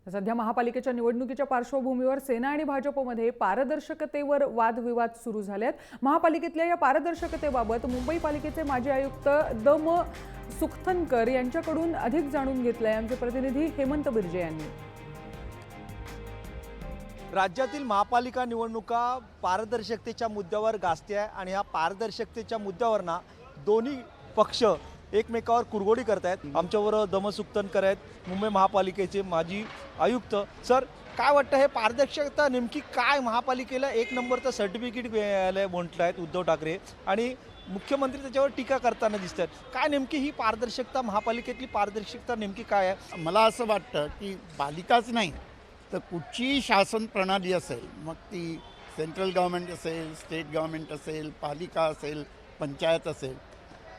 सध्या महापालिकेच्या निवडणुकीच्या पार्श्वभूमीवर सेना आणि भाजपमध्ये पारदर्शकतेवर वादविवाद सुरू झालेत। महापालिकेतल्या या पारदर्शकतेबाबत मुंबई पालिकेचे माजी आयुक्त दम सुखथनकर यांच्याकडून अधिक जाणून घेतलंय आमचे प्रतिनिधी हेमंत बिर्जे यांनी। राज्यातील महापालिका निवडणुका पारदर्शकतेच्या मुद्द्यावर गाजते आहे आणि या पारदर्शकतेच्या मुद्द्यावर ना दोन्ही पक्ष एकमेकावर कुरघोडी करतायत। आमच्यावर दम सुखथनकर आहेत, मुंबई महापालिकेचे माजी आयुक्त। सर, काय वाटतं हे पारदर्शकता नेमकी काय? महापालिकेला एक नंबरचं सर्टिफिकेट मिळालंय म्हटलं उद्धव ठाकरे आणि मुख्यमंत्री त्याच्यावर टीका करताना दिसतात। काय नेमकी ही पारदर्शकता, महापालिकेतली पारदर्शकता नेमकी काय आहे? मला असं वाटतं की पालिकाच नाही तर कुठचीही शासन प्रणाली असेल, मग ती सेंट्रल गव्हर्नमेंट असेल, स्टेट गव्हर्नमेंट असेल, पालिका असेल, पंचायत असेल,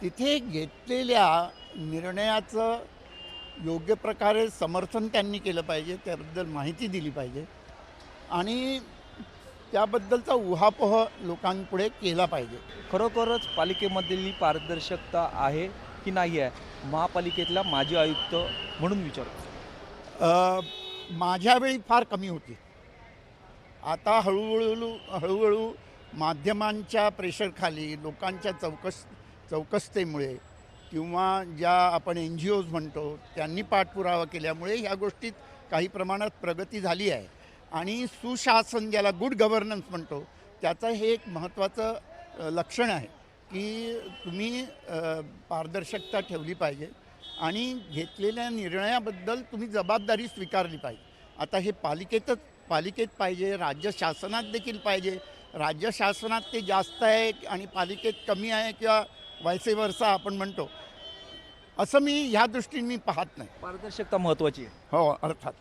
तिथे घेतलेल्या निर्णयाचं योग्य प्रकारे समर्थन त्यांनी केलं पाहिजे, त्याबद्दल माहिती दिली पाहिजे आणि त्याबद्दलचा उहापोह लोकांपुढे केला पाहिजे। खरोखरच पालिकेमधली पारदर्शकता आहे की नाही आहे? महापालिकेतला माजी आयुक्त म्हणून विचारतो। माझ्या वेळी फार कमी होती। आता हळूहळू माध्यमांच्या प्रेशरखाली, लोकांच्या चौकसतेमुळे किंवा ज्या आपण NGOज म्हणतो त्यांनी पाठपुरावा केल्यामुळे ह्या गोष्टीत काही प्रमाणात प्रगती झाली आहे आणि सुशासन, ज्याला गुड गव्हर्नन्स म्हणतो, त्याचं हे एक महत्त्वाचं लक्षण आहे की तुम्ही पारदर्शकता ठेवली पाहिजे आणि घेतलेल्या निर्णयाबद्दल तुम्ही जबाबदारी स्वीकारली पाहिजे। आता हे पालिकेत पाहिजे, राज्य शासनात देखील पाहिजे। राज्य शासनात ते जास्त आहे आणि पालिकेत कमी आहे किंवा वैसे वर्षा आपण म्हणतो, असं मी ह्या दृष्टीने मी पाहत नाही। पारदर्शकता महत्त्वाची आहे। हो, अर्थात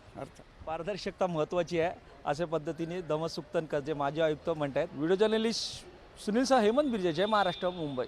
पारदर्शकता महत्त्वाची आहे अशा पद्धतीने दम सुखथनकर जे माजी आयुक्त म्हणतात। व्हिडिओ जर्नलिस्ट सुनील सह हेमंत बिर्जे, जय महाराष्ट्र, मुंबई।